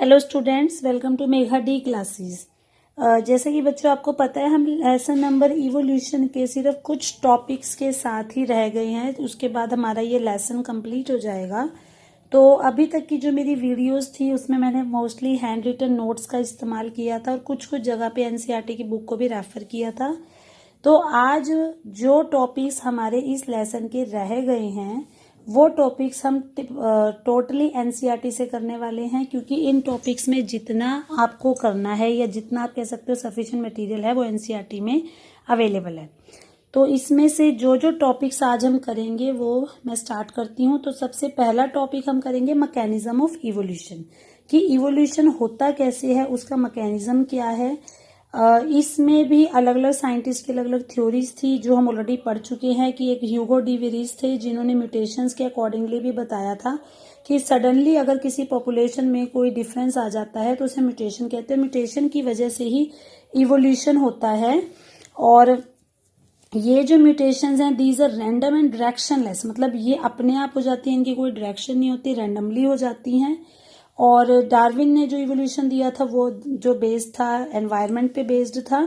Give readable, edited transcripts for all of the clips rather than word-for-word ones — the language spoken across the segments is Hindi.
Hello students, welcome to Megha D classes. जैसे कि बच्चों आपको पता है, हम लेसन नंबर इवोल्यूशन के सिर्फ कुछ टॉपिक्स के साथ ही रह गए हैं। उसके बाद हमारा ये लेसन कंप्लीट हो जाएगा। तो अभी तक की जो मेरी वीडियोस थी उसमें मैंने मोस्टली हैंड रिटन नोट्स का इस्तेमाल किया था और कुछ कुछ जगह पे एनसीईआरटी की बुक को भी रेफर किया था। तो आज जो टॉपिक्स हमारे इस लेसन के रह गए हैं वो टॉपिक्स हम टोटली एनसीईआरटी से करने वाले हैं, क्योंकि इन टॉपिक्स में जितना आपको करना है या जितना आप कह सकते हो सफिशिएंट मटेरियल है वो एनसीईआरटी में अवेलेबल है। तो इसमें से जो जो टॉपिक्स आज हम करेंगे वो मैं स्टार्ट करती हूँ। तो सबसे पहला टॉपिक हम करेंगे मैकेनिज्म ऑफ इवोल्यूशन, कि इवोल्यूशन होता कैसे है, उसका मैकेनिज्म क्या है। इसमें भी अलग अलग साइंटिस्ट की अलग अलग थ्योरीज थी जो हम ऑलरेडी पढ़ चुके हैं। कि एक ह्यूगो डी वेरिस थे जिन्होंने म्यूटेशंस के अकॉर्डिंगली भी बताया था कि सडनली अगर किसी पॉपुलेशन में कोई डिफरेंस आ जाता है तो उसे म्यूटेशन कहते हैं। म्यूटेशन की वजह से ही इवोल्यूशन होता है। और ये जो म्यूटेशंस हैं these are random and directionless, मतलब ये अपने आप हो जाती हैं, इनकी कोई डायरेक्शन नहीं होती, रैंडमली हो जाती हैं। और डार्विन ने जो इवोल्यूशन दिया था वो जो बेस्ड था एनवायरनमेंट पे बेस्ड था।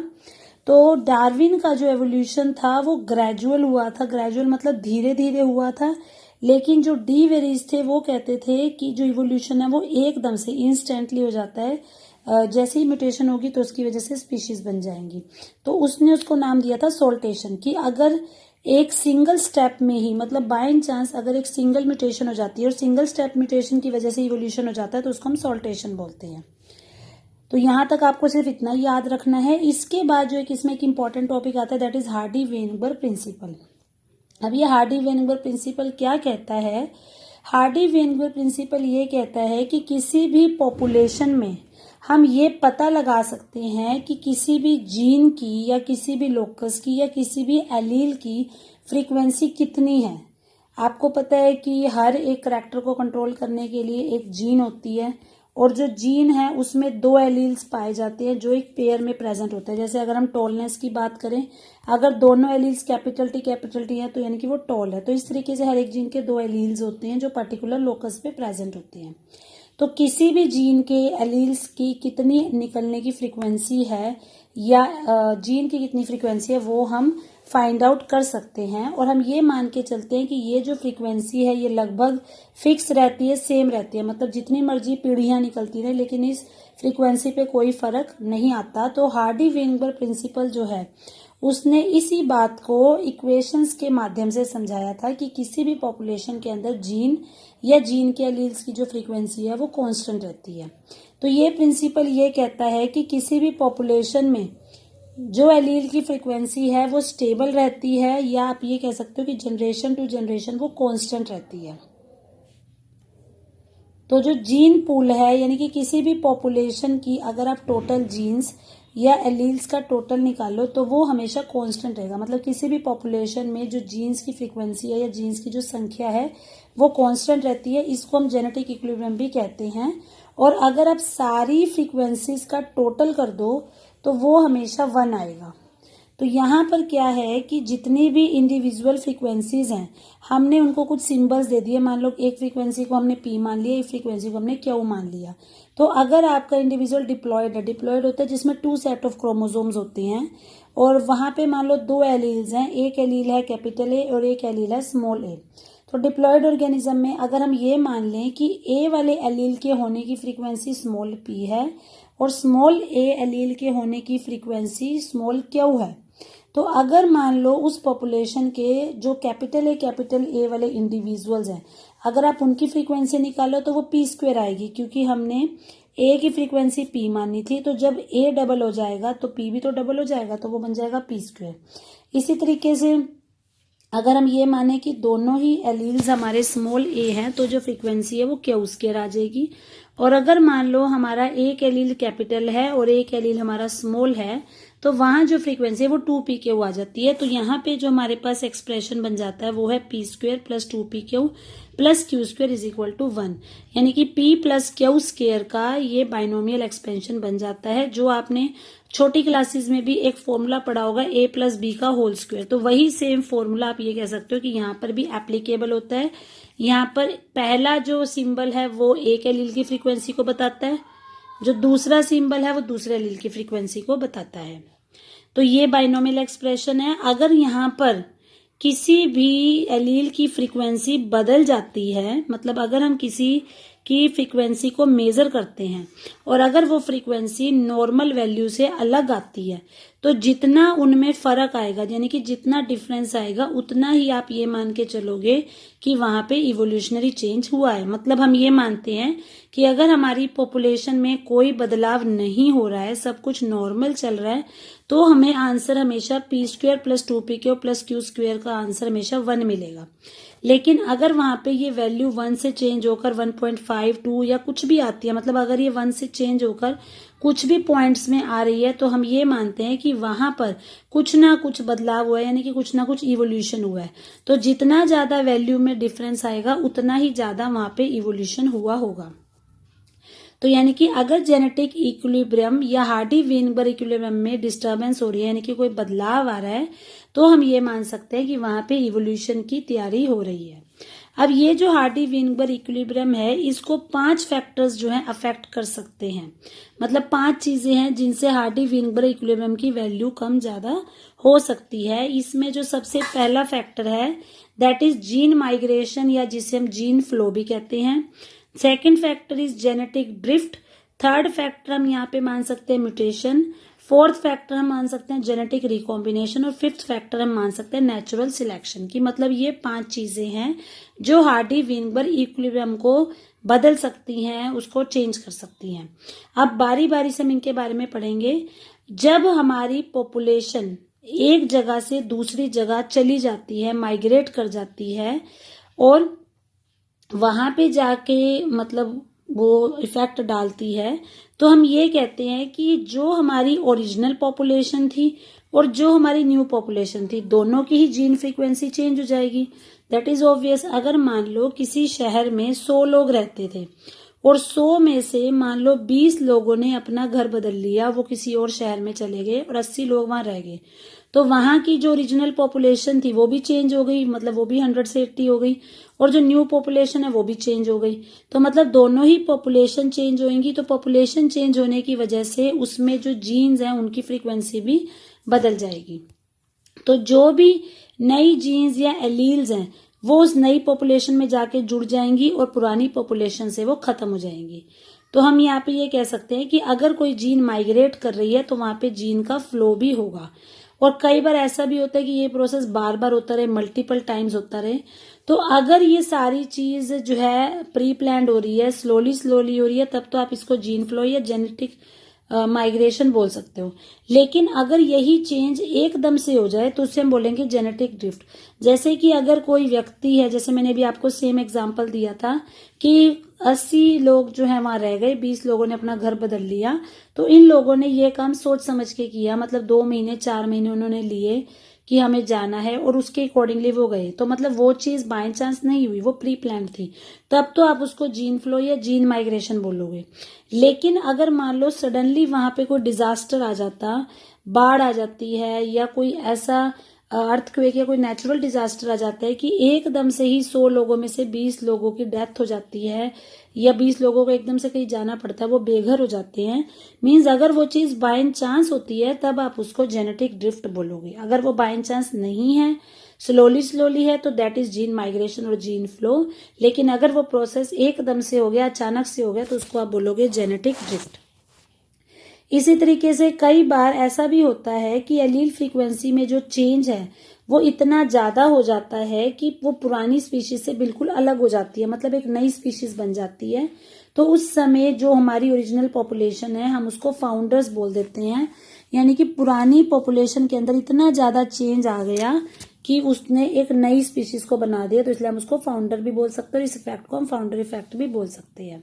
तो डार्विन का जो एवोल्यूशन था वो ग्रेजुअल हुआ था। ग्रेजुअल मतलब धीरे धीरे हुआ था। लेकिन जो डी वेरिस थे वो कहते थे कि जो इवोल्यूशन है वो एकदम से इंस्टेंटली हो जाता है। जैसे ही म्यूटेशन होगी तो उसकी वजह से स्पीशीज बन जाएंगी। तो उसने उसको नाम दिया था सोल्टेशन, कि अगर एक सिंगल स्टेप में ही, मतलब बाय चांस अगर एक सिंगल म्यूटेशन हो जाती है और सिंगल स्टेप म्यूटेशन की वजह से इवोल्यूशन हो जाता है तो उसको हम सोल्टेशन बोलते हैं। तो यहां तक आपको सिर्फ इतना याद रखना है। इसके बाद जो एक इसमें एक इंपॉर्टेंट टॉपिक आता है दैट इज हार्डी-वेनबर्ग प्रिंसिपल। अब ये हार्डी-वेनबर्ग प्रिंसिपल क्या कहता है? हार्डी-वेनबर्ग प्रिंसिपल ये कहता है कि किसी भी पॉपुलेशन में हम ये पता लगा सकते हैं कि किसी भी जीन की या किसी भी लोकस की या किसी भी एलील की फ्रीक्वेंसी कितनी है। आपको पता है कि हर एक करैक्टर को कंट्रोल करने के लिए एक जीन होती है, और जो जीन है उसमें दो एलील्स पाए जाते हैं जो एक पेयर में प्रेजेंट होते हैं। जैसे अगर हम टॉलनेस की बात करें, अगर दोनों एलील्स कैपिटल टी है तो यानी कि वो टॉल है। तो इस तरीके से हर एक जीन के दो एलील्स होते हैं जो पर्टिकुलर लोकस पे प्रेजेंट होते हैं। तो किसी भी जीन के एलील्स की कितनी निकलने की फ्रीक्वेंसी है या जीन की कितनी फ्रीक्वेंसी है वो हम फाइंड आउट कर सकते हैं। और हम ये मान के चलते हैं कि ये जो फ्रीक्वेंसी है ये लगभग फिक्स रहती है, सेम रहती है, मतलब जितनी मर्जी पीढ़ियां निकलती रहे लेकिन इस फ्रीक्वेंसी पे कोई फर्क नहीं आता। तो हार्डी-वेनबर्ग प्रिंसिपल जो है उसने इसी बात को इक्वेशंस के माध्यम से समझाया था कि किसी भी पॉपुलेशन के अंदर जीन या जीन के एलील्स की जो फ्रीक्वेंसी है वो कांस्टेंट रहती है। तो ये प्रिंसिपल ये कहता है कि किसी भी पॉपुलेशन में जो एलील की फ्रीक्वेंसी है वो स्टेबल रहती है, या आप ये कह सकते हो कि जनरेशन टू जनरेशन वो कांस्टेंट रहती है। तो जो जीन पूल है यानी कि किसी भी पॉपुलेशन की अगर आप टोटल जीन्स या एलील्स का टोटल निकालो तो वो हमेशा कांस्टेंट रहेगा। मतलब किसी भी पॉपुलेशन में जो जीन्स की फ्रीक्वेंसी है या जीन्स की जो संख्या है वो कांस्टेंट रहती है। इसको हम जेनेटिक इक्विलिब्रियम भी कहते हैं। और अगर आप सारी फ्रीक्वेंसीज का टोटल कर दो तो वो हमेशा 1 आएगा। तो यहाँ पर क्या है कि जितनी भी इंडिविजुअल फ्रीक्वेंसीज हैं हमने उनको कुछ सिंबल्स दे दिए। मान लो एक फ्रीक्वेंसी को हमने पी मान लिया, एक फ्रीक्वेंसी को हमने क्यू मान लिया। तो अगर आपका इंडिविजुअल डिप्लॉयड है, डिप्लॉयड होता है जिसमें 2 सेट ऑफ क्रोमोसोम्स होते हैं, और वहां पे मान लो 2 एलील्स हैं, एक एलील है कैपिटल ए और एक एलील है स्मॉल ए। तो डिप्लॉयड ऑर्गेनिज्म में अगर हम ये मान लें कि ए वाले एलील के होने की फ्रीक्वेंसी स्मॉल पी है और स्मॉल ए एलील के होने की फ्रीक्वेंसी स्मॉल क्यू है, तो अगर मान लो उस पॉपुलेशन के जो कैपिटल ए वाले इंडिविजुअल्स हैं अगर आप उनकी फ्रीक्वेंसी निकालो तो वो p² आएगी, क्योंकि हमने ए की फ्रीक्वेंसी p मानी थी। तो जब a डबल हो जाएगा तो p भी तो डबल हो जाएगा, तो वो बन जाएगा p²। इसी तरीके से अगर हम ये माने कि दोनों ही एलील्स हमारे स्मॉल a हैं तो जो फ्रीक्वेंसी है वो क्यू² आ जाएगी। और अगर मान लो हमारा एक एलील कैपिटल है और एक एलील हमारा स्मॉल है तो वहां जो फ्रीक्वेंसी है वो 2pq आ जाती है। तो यहाँ पे जो हमारे पास एक्सप्रेशन बन जाता है वो है p² + 2pq + q² = 1, यानी कि p + q² का ये बाइनोमियल एक्सपेंशन बन जाता है, जो आपने छोटी क्लासेस में भी एक फॉर्मूला पढ़ा होगा a + b का होल स्क्वायर। तो वही सेम फॉर्मूला आप ये कह सकते हो कि यहाँ पर भी एप्लीकेबल होता है। यहाँ पर पहला जो सिंबल है वो एक एलील की फ्रीक्वेंसी को बताता है जो दूसरा सिंबल है वो दूसरे एलील की फ्रीक्वेंसी को बताता है। तो ये बाइनोमियल एक्सप्रेशन है। अगर यहाँ पर किसी भी एलील की फ्रीक्वेंसी बदल जाती है, मतलब अगर हम किसी की फ्रीक्वेंसी को मेजर करते हैं और अगर वो फ्रीक्वेंसी नॉर्मल वैल्यू से अलग आती है, तो जितना उनमें फर्क आएगा, यानी कि जितना डिफरेंस आएगा, उतना ही आप ये मान के चलोगे कि वहां पे इवोल्यूशनरी चेंज हुआ है। मतलब हम ये मानते हैं कि अगर हमारी पॉपुलेशन में कोई बदलाव नहीं हो रहा है, सब कुछ नॉर्मल चल रहा है, तो हमें आंसर हमेशा p² + 2pq + q² का आंसर हमेशा 1 मिलेगा। लेकिन अगर वहां पे ये वैल्यू 1 से चेंज होकर 1.52 या कुछ भी आती है, मतलब अगर ये 1 से चेंज होकर कुछ भी पॉइंट्स में आ रही है, तो हम ये मानते हैं कि वहां पर कुछ ना कुछ बदलाव हुआ है, यानी कि कुछ ना कुछ इवोल्यूशन हुआ है। तो जितना ज्यादा वैल्यू में डिफरेंस आएगा, उतना ही ज्यादा वहां पे इवोल्यूशन हुआ होगा। तो यानी कि अगर जेनेटिक इक्विलिब्रियम या हार्डी-वेनबर्ग इक्विलिब्रियम में डिस्टर्बेंस हो रही है, यानी कि कोई बदलाव आ रहा है, तो हम ये मान सकते हैं कि वहां पे इवोल्यूशन की तैयारी हो रही है। अब ये जो हार्डी-वेनबर्ग इक्विलिब्रियम है, इसको 5 फैक्टर्स जो हैं अफेक्ट कर सकते हैं। मतलब 5 चीजें हैं जिनसे हार्डी-वेनबर्ग इक्विलिब्रियम की वैल्यू कम ज्यादा हो सकती है। इसमें जो सबसे पहला फैक्टर है, दैट इज जीन माइग्रेशन, या जिसे हम जीन फ्लो भी कहते हैं। Second factor is genetic drift. Third factor हम यहाँ पे मान सकते हैं म्यूटेशन। फोर्थ फैक्टर हम मान सकते हैं जेनेटिक रिकॉम्बिनेशन। और फिफ्थ फैक्टर हम मान सकते हैं नेचुरल सिलेक्शन की। मतलब ये 5 चीजें हैं जो हार्डी-वेनबर्ग इक्विलिब्रियम को बदल सकती हैं, उसको चेंज कर सकती हैं। अब बारी बारी से हम इनके बारे में पढ़ेंगे। जब हमारी पॉपुलेशन एक जगह से दूसरी जगह चली जाती है, माइग्रेट कर जाती है, और वहां पे जाके मतलब वो इफेक्ट डालती है, तो हम ये कहते हैं कि जो हमारी ओरिजिनल पॉपुलेशन थी और जो हमारी न्यू पॉपुलेशन थी, दोनों की ही जीन फ्रीक्वेंसी चेंज हो जाएगी। That is obvious. अगर मान लो किसी शहर में 100 लोग रहते थे और 100 में से मान लो 20 लोगों ने अपना घर बदल लिया, वो किसी और शहर में चले गए और 80 लोग वहां रह गए, तो वहां की जो ओरिजिनल पॉपुलेशन थी वो भी चेंज हो गई, मतलब वो भी 100 से 80 हो गई, और जो न्यू पॉपुलेशन है वो भी चेंज हो गई। तो मतलब दोनों ही पॉपुलेशन चेंज होंगी। तो पॉपुलेशन चेंज होने की वजह से उसमें जो जीन्स हैं उनकी फ्रीक्वेंसी भी बदल जाएगी। तो जो भी नई जीन्स या एलील्स हैं वो उस नई पॉपुलेशन में जाके जुड़ जाएंगी और पुरानी पॉपुलेशन से वो खत्म हो जाएंगी। तो हम यहाँ पे ये कह सकते हैं कि अगर कोई जीन माइग्रेट कर रही है तो वहां पे जीन का फ्लो भी होगा। और कई बार ऐसा भी होता है कि ये प्रोसेस बार बार होता रहे, मल्टीपल टाइम्स होता रहे। तो अगर ये सारी चीज जो है प्री प्लान्ड हो रही है, स्लोली स्लोली हो रही है, तब तो आप इसको जीन फ्लो या जेनेटिक माइग्रेशन बोल सकते हो। लेकिन अगर यही चेंज एकदम से हो जाए तो उसे हम बोलेंगे जेनेटिक ड्रिफ्ट। जैसे कि अगर कोई व्यक्ति है, जैसे मैंने भी आपको सेम एग्जांपल दिया था कि 80 लोग जो है वहां रह गए, 20 लोगों ने अपना घर बदल लिया, तो इन लोगों ने ये काम सोच समझ के किया, मतलब 2 महीने 4 महीने उन्होंने लिए कि हमें जाना है और उसके अकॉर्डिंगली वो गए। तो मतलब वो चीज बाय चांस नहीं हुई, वो प्री प्लान थी। तब तो आप उसको जीन फ्लो या जीन माइग्रेशन बोलोगे। लेकिन अगर मान लो सडनली वहां पे कोई डिजास्टर आ जाता, बाढ़ आ जाती है या कोई ऐसा अर्थक्वेक या कोई नेचुरल डिजास्टर आ जाता है कि एकदम से ही 100 लोगों में से 20 लोगों की डेथ हो जाती है या 20 लोगों को एकदम से कहीं जाना पड़ता है, वो बेघर हो जाते हैं, मीन्स अगर वो चीज बाय चांस होती है तब आप उसको जेनेटिक ड्रिफ्ट बोलोगे। अगर वो बाय चांस नहीं है, स्लोली स्लोली है, तो दैट इज जीन माइग्रेशन और जीन फ्लो। लेकिन अगर वो प्रोसेस एकदम से हो गया, अचानक से हो गया, तो उसको आप बोलोगे जेनेटिक ड्रिफ्ट। इसी तरीके से कई बार ऐसा भी होता है कि एलील फ्रीक्वेंसी में जो चेंज है वो इतना ज्यादा हो जाता है कि वो पुरानी स्पीशीज से बिल्कुल अलग हो जाती है, मतलब एक नई स्पीशीज बन जाती है। तो उस समय जो हमारी ओरिजिनल पॉपुलेशन है हम उसको फाउंडर्स बोल देते हैं, यानी कि पुरानी पॉपुलेशन के अंदर इतना ज्यादा चेंज आ गया कि उसने एक नई स्पीशीज को बना दिया, तो इसलिए हम उसको फाउंडर भी बोल सकते हैं और इस इफेक्ट को हम फाउंडर इफेक्ट भी बोल सकते हैं।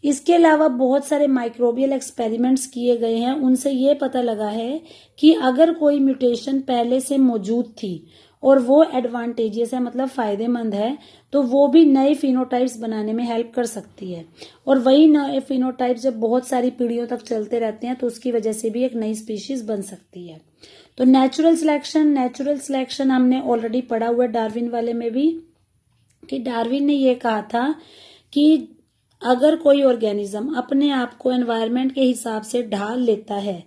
इसके अलावा बहुत सारे माइक्रोबियल एक्सपेरिमेंट्स किए गए हैं, उनसे ये पता लगा है कि अगर कोई म्यूटेशन पहले से मौजूद थी और वो एडवांटेजियस है, मतलब फायदेमंद है, तो वो भी नए फिनोटाइप्स बनाने में हेल्प कर सकती है। और वही नए फिनोटाइप्स जब बहुत सारी पीढ़ियों तक चलते रहते हैं तो उसकी वजह से भी एक नई स्पीशीज बन सकती है। तो नेचुरल सिलेक्शन हमने ऑलरेडी पढ़ा हुआ है डार्विन वाले में भी, कि डार्विन ने ये कहा था कि अगर कोई ऑर्गेनिज्म अपने आप को एनवायरनमेंट के हिसाब से ढाल लेता है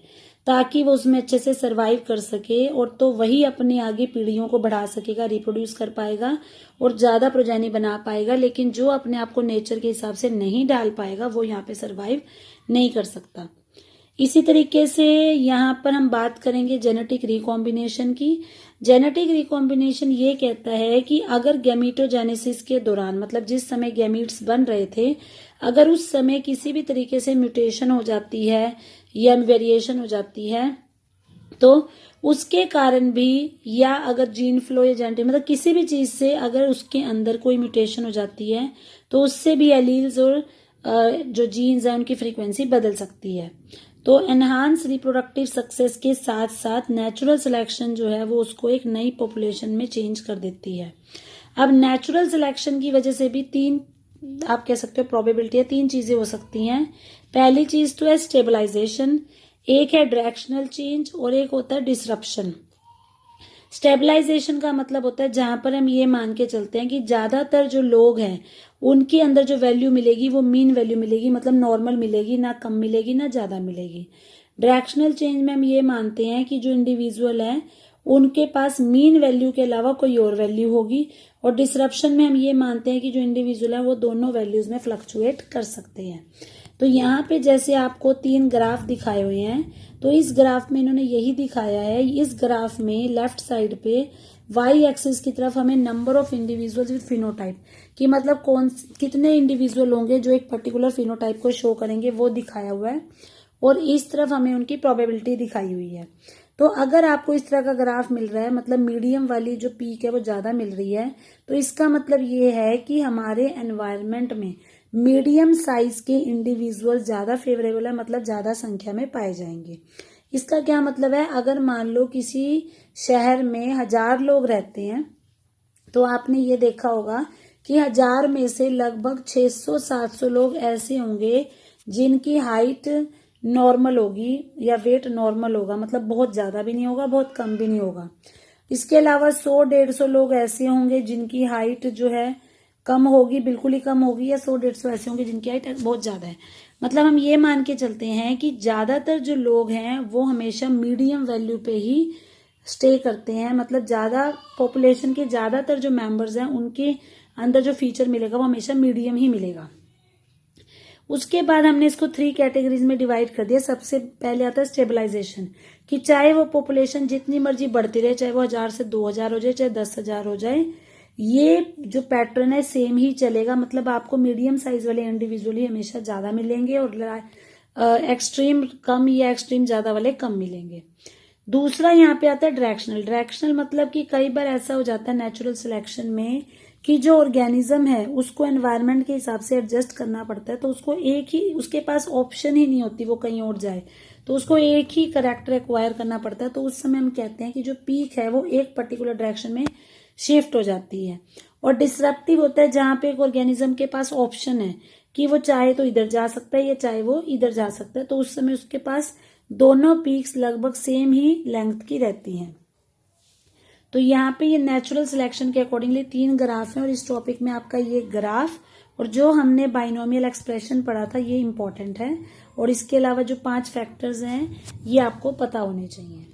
ताकि वो उसमें अच्छे से सरवाइव कर सके, और तो वही अपने आगे पीढ़ियों को बढ़ा सकेगा, रिप्रोड्यूस कर पाएगा और ज्यादा प्रोजेनी बना पाएगा। लेकिन जो अपने आप को नेचर के हिसाब से नहीं ढाल पाएगा वो यहाँ पे सरवाइव नहीं कर सकता। इसी तरीके से यहाँ पर हम बात करेंगे जेनेटिक रिकॉम्बिनेशन की। जेनेटिक रिकॉम्बिनेशन ये कहता है कि अगर गैमीटोजेनेसिस के दौरान, मतलब जिस समय गैमीट्स बन रहे थे, अगर उस समय किसी भी तरीके से म्यूटेशन हो जाती है या वेरिएशन हो जाती है तो उसके कारण भी, या अगर जीन फ्लो या जेनेटिक मतलब किसी भी चीज से अगर उसके अंदर कोई म्यूटेशन हो जाती है तो उससे भी एलील्स और जो जीन्स है उनकी फ्रीक्वेंसी बदल सकती है। तो एनहांस रिप्रोडक्टिव सक्सेस के साथ साथ नेचुरल सिलेक्शन जो है वो उसको एक नई पॉपुलेशन में चेंज कर देती है। अब नेचुरल सिलेक्शन की वजह से भी तीन, आप कह सकते हो प्रोबेबिलिटी है, तीन चीजें हो सकती हैं। पहली चीज तो है स्टेबलाइजेशन, एक है डायरेक्शनल चेंज और एक होता है डिसरप्शन। स्टेबलाइजेशन का मतलब होता है जहां पर हम ये मान के चलते हैं कि ज्यादातर जो लोग हैं उनके अंदर जो वैल्यू मिलेगी वो मीन वैल्यू मिलेगी, मतलब नॉर्मल मिलेगी, ना कम मिलेगी ना ज्यादा मिलेगी। डायरेक्शनल चेंज में हम ये मानते हैं कि जो इंडिविजुअल है उनके पास मीन वैल्यू के अलावा कोई और वैल्यू होगी, और डिसरप्शन में हम ये मानते हैं कि जो इंडिविजुअल है वो दोनों वैल्यूज में फ्लक्चुएट कर सकते हैं। तो यहाँ पे जैसे आपको तीन ग्राफ दिखाए हुए हैं, तो इस ग्राफ में इन्होंने यही दिखाया है। इस ग्राफ में लेफ्ट साइड पे वाई एक्सिस की तरफ हमें number of individuals with phenotype, कि मतलब कितने इंडिविजुअल होंगे जो एक पर्टिकुलर फिनोटाइप को शो करेंगे, वो दिखाया हुआ है, और इस तरफ हमें उनकी प्रोबेबिलिटी दिखाई हुई है। तो अगर आपको इस तरह का ग्राफ मिल रहा है, मतलब मीडियम वाली जो पीक है वो ज्यादा मिल रही है, तो इसका मतलब ये है कि हमारे एनवायरनमेंट में मीडियम साइज के इंडिविजुअल ज्यादा फेवरेबल है, मतलब ज्यादा संख्या में पाए जाएंगे। इसका क्या मतलब है, अगर मान लो किसी शहर में 1000 लोग रहते हैं तो आपने ये देखा होगा कि 1000 में से लगभग 600-700 लोग ऐसे होंगे जिनकी हाइट नॉर्मल होगी या वेट नॉर्मल होगा, मतलब बहुत ज्यादा भी नहीं होगा बहुत कम भी नहीं होगा। इसके अलावा 100-150 लोग ऐसे होंगे जिनकी हाइट जो है कम होगी, बिल्कुल ही कम होगी, या 100-150 ऐसे होंगे जिनकी हाइट बहुत ज्यादा है। मतलब हम ये मान के चलते हैं कि ज्यादातर जो लोग हैं वो हमेशा मीडियम वैल्यू पे ही स्टे करते हैं, मतलब ज्यादा पॉपुलेशन के ज्यादातर जो मेंबर्स हैं उनके अंदर जो फीचर मिलेगा वो हमेशा मीडियम ही मिलेगा। उसके बाद हमने इसको 3 कैटेगरीज में डिवाइड कर दिया। सबसे पहले आता है स्टेबलाइजेशन, कि चाहे वो पॉपुलेशन जितनी मर्जी बढ़ती रहे, चाहे वो 1000 से 2000 हो जाए, चाहे 10,000 हो जाए, ये जो पैटर्न है सेम ही चलेगा। मतलब आपको मीडियम साइज वाले इंडिविजुअल ही हमेशा ज्यादा मिलेंगे और एक्सट्रीम कम या एक्सट्रीम ज्यादा वाले कम मिलेंगे। दूसरा यहाँ पे आता है डायरेक्शनल। डायरेक्शनल मतलब कि कई बार ऐसा हो जाता है नेचुरल सिलेक्शन में कि जो ऑर्गेनिज्म है उसको एनवायरनमेंट के हिसाब से एडजस्ट करना पड़ता है, तो उसको एक ही, उसके पास ऑप्शन ही नहीं होती वो कहीं और जाए, तो उसको एक ही करेक्टर एक्वायर करना पड़ता है। तो उस समय हम कहते हैं कि जो पीक है वो एक पर्टिकुलर डायरेक्शन में शिफ्ट हो जाती है। और डिसरप्टिव होता है जहां पे एक ऑर्गेनिज्म के पास ऑप्शन है कि वो चाहे तो इधर जा सकता है या चाहे वो इधर जा सकता है, तो उस समय उसके पास दोनों पीक्स लगभग सेम ही लेंथ की रहती हैं। तो यहाँ पे ये नेचुरल सिलेक्शन के अकॉर्डिंगली 3 ग्राफ हैं, और इस टॉपिक में आपका ये ग्राफ और जो हमने बाइनोमियल एक्सप्रेशन पढ़ा था ये इंपॉर्टेंट है, और इसके अलावा जो 5 फैक्टर्स हैं ये आपको पता होने चाहिए।